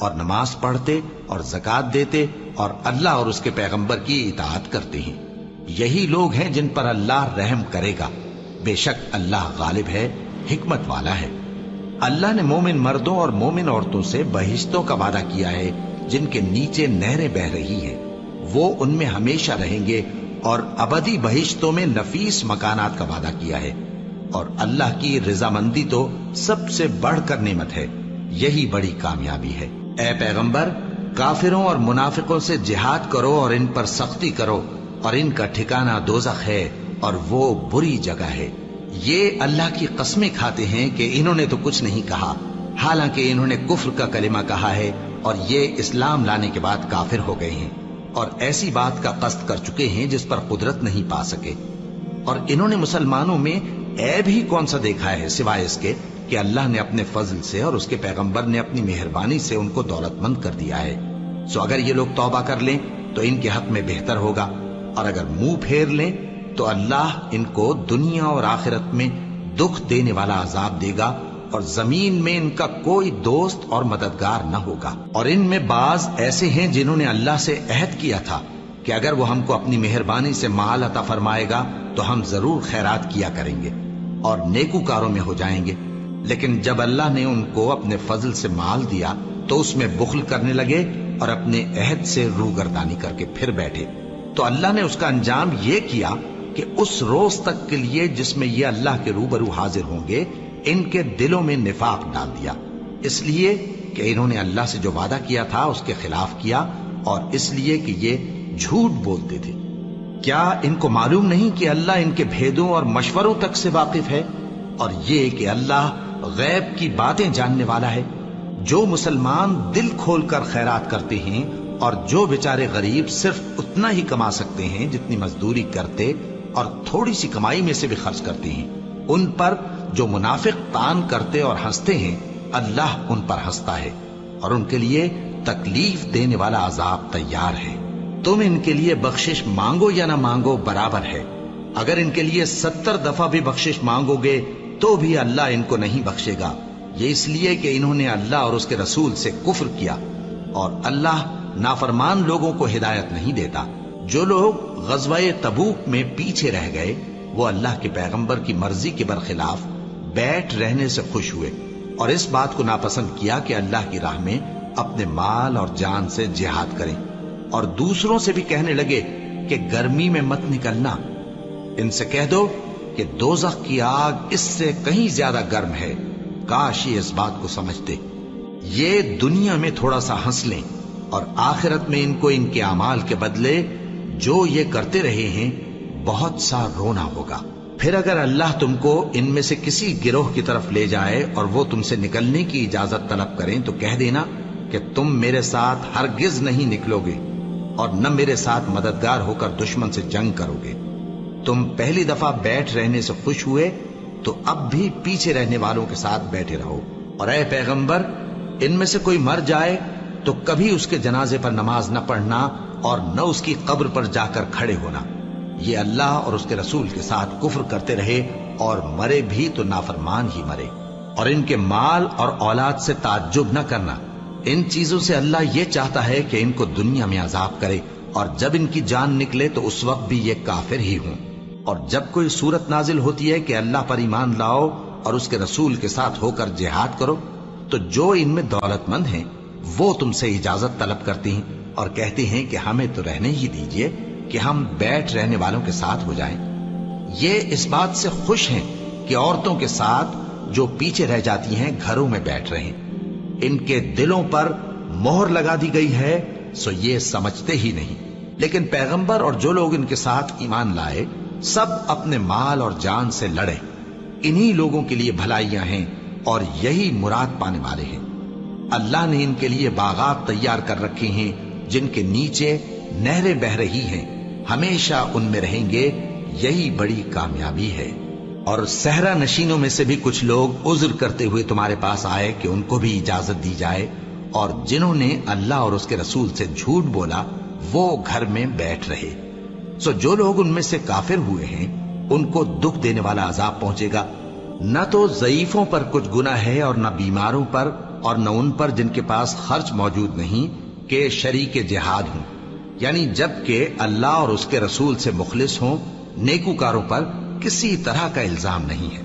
اور نماز پڑھتے اور زکات دیتے اور اللہ اور اس کے پیغمبر کی اطاعت کرتے ہیں، یہی لوگ ہیں جن پر اللہ رحم کرے گا۔ بے شک اللہ غالب ہے، حکمت والا ہے۔ اللہ نے مومن مردوں اور مومن عورتوں سے بہشتوں کا وعدہ کیا ہے جن کے نیچے نہریں بہ رہی ہیں، وہ ان میں ہمیشہ رہیں گے، اور ابدی بہشتوں میں نفیس مکانات کا وعدہ کیا ہے۔ اور اللہ کی رضامندی تو سب سے بڑھ کر نعمت ہے، یہی بڑی کامیابی ہے۔ اے پیغمبر، کافروں اور منافقوں سے جہاد کرو اور ان پر سختی کرو، اور ان کا ٹھکانہ دوزخ ہے اور وہ بری جگہ ہے۔ یہ اللہ کی قسمیں کھاتے ہیں کہ انہوں نے تو کچھ نہیں کہا، حالانکہ انہوں نے کفر کا کلمہ کہا ہے اور یہ اسلام لانے کے بعد کافر ہو گئے ہیں، اور ایسی بات کا قصد کر چکے ہیں جس پر قدرت نہیں پا سکے۔ اور انہوں نے مسلمانوں میں عیب ہی کون سا دیکھا ہے سوائے اس کے کہ اللہ نے اپنے فضل سے اور اس کے پیغمبر نے اپنی مہربانی سے ان کو دولت مند کر دیا ہے۔ سو اگر یہ لوگ توبہ کر لیں تو ان کے حق میں بہتر ہوگا، اور اگر منہ پھیر لیں تو اللہ ان کو دنیا اور آخرت میں دکھ دینے والا عذاب دے گا، اور زمین میں ان کا کوئی دوست اور مددگار نہ ہوگا۔ اور ان میں بعض ایسے ہیں جنہوں نے اللہ سے عہد کیا تھا کہ اگر وہ ہم کو اپنی مہربانی سے مال عطا فرمائے گا تو ہم ضرور خیرات کیا کریں گے اور نیکوکاروں میں ہو جائیں گے، لیکن جب اللہ نے ان کو اپنے فضل سے مال دیا تو اس میں بخل کرنے لگے اور اپنے عہد سے روگردانی کر کے پھر بیٹھے۔ تو اللہ نے اس کا انجام یہ کیا کہ اس روز تک کے لیے جس میں یہ اللہ کے روبرو حاضر ہوں گے، ان کے دلوں میں نفاق ڈال دیا، اس لیے کہ انہوں نے اللہ سے جو وعدہ کیا تھا اس کے خلاف کیا، اور اس لیے کہ یہ جھوٹ بولتے تھے۔ کیا ان کو معلوم نہیں کہ اللہ ان کے بھیدوں اور مشوروں تک سے واقف ہے، اور یہ کہ اللہ غیب کی باتیں جاننے والا ہے؟ جو مسلمان دل کھول کر خیرات کرتے ہیں اور جو بیچارے غریب صرف اتنا ہی کما سکتے ہیں جتنی مزدوری کرتے اور تھوڑی سی کمائی میں سے بھی خرچ کرتے ہیں، ان پر جو منافق تان کرتے اور ہنستے ہیں، اللہ ان پر ہنستا ہے اور ان کے لیے تکلیف دینے والا عذاب تیار ہے۔ تم ان کے لیے بخشش مانگو یا نہ مانگو برابر ہے، اگر ان کے لیے 70 دفعہ بھی بخشش مانگو گے تو بھی اللہ ان کو نہیں بخشے گا، یہ اس لیے کہ انہوں نے اللہ اور اس کے رسول سے کفر کیا، اور اللہ نافرمان لوگوں کو ہدایت نہیں دیتا۔ جو لوگ غزوہ تبوک میں پیچھے رہ گئے وہ اللہ کے پیغمبر کی مرضی کے برخلاف بیٹھ رہنے سے خوش ہوئے، اور اس بات کو ناپسند کیا کہ اللہ کی راہ میں اپنے مال اور جان سے جہاد کریں، اور دوسروں سے بھی کہنے لگے کہ گرمی میں مت نکلنا، ان سے کہہ دو کہ دوزخ کی آگ اس سے کہیں زیادہ گرم ہے، کاش یہ اس بات کو سمجھتے۔ یہ دنیا میں تھوڑا سا ہنس لیں اور آخرت میں ان کو ان کے اعمال کے بدلے جو یہ کرتے رہے ہیں بہت سا رونا ہوگا۔ پھر اگر اللہ تم کو ان میں سے کسی گروہ کی طرف لے جائے اور وہ تم سے نکلنے کی اجازت طلب کریں تو کہہ دینا کہ تم میرے ساتھ ہرگز نہیں نکلو گے اور نہ میرے ساتھ مددگار ہو کر دشمن سے جنگ کرو گے۔ تم پہلی دفعہ بیٹھ رہنے سے خوش ہوئے تو اب بھی پیچھے رہنے والوں کے ساتھ بیٹھے رہو، اور اے پیغمبر، ان میں سے کوئی مر جائے تو کبھی اس کے جنازے پر نماز نہ پڑھنا اور نہ اس کی قبر پر جا کر کھڑے ہونا۔ یہ اللہ اور اس کے رسول کے ساتھ کفر کرتے رہے اور مرے بھی تو نافرمان ہی مرے۔ اور ان کے مال اور اولاد سے تعجب نہ کرنا، ان چیزوں سے اللہ یہ چاہتا ہے کہ ان کو دنیا میں عذاب کرے، اور جب ان کی جان نکلے تو اس وقت بھی یہ کافر ہی ہوں۔ اور جب کوئی صورت نازل ہوتی ہے کہ اللہ پر ایمان لاؤ اور اس کے رسول کے ساتھ ہو کر جہاد کرو، تو جو ان میں دولت مند ہیں وہ تم سے اجازت طلب کرتی ہیں اور کہتے ہیں کہ ہمیں تو رہنے ہی دیجئے کہ ہم بیٹھ رہنے والوں کے ساتھ ہو جائیں۔ یہ اس بات سے خوش ہیں کہ عورتوں کے ساتھ جو پیچھے رہ جاتی ہیں گھروں میں بیٹھ رہیں۔ ان کے دلوں پر مہر لگا دی گئی ہے، سو یہ سمجھتے ہی نہیں۔ لیکن پیغمبر اور جو لوگ ان کے ساتھ ایمان لائے سب اپنے مال اور جان سے لڑے، انہی لوگوں کے لیے بھلائیاں ہیں اور یہی مراد پانے والے ہیں۔ اللہ نے ان کے لیے باغات تیار کر رکھے ہیں جن کے نیچے نہریں بہ رہی ہیں، ہمیشہ ان میں رہیں گے، یہی بڑی کامیابی ہے۔ اور صحرا نشینوں میں سے بھی کچھ لوگ عذر کرتے ہوئے تمہارے پاس آئے کہ ان کو بھی اجازت دی جائے، اور جنہوں نے اللہ اور اس کے رسول سے جھوٹ بولا وہ گھر میں بیٹھ رہے۔ سو جو لوگ ان میں سے کافر ہوئے ہیں ان کو دکھ دینے والا عذاب پہنچے گا، نہ تو ضعیفوں پر کچھ گناہ ہے اور نہ بیماروں پر اور نہ ان پر جن کے پاس خرچ موجود نہیں کہ شریک جہاد ہوں، یعنی جب کہ اللہ اور اس کے رسول سے مخلص ہوں، نیکوکاروں پر کسی طرح کا الزام نہیں ہے۔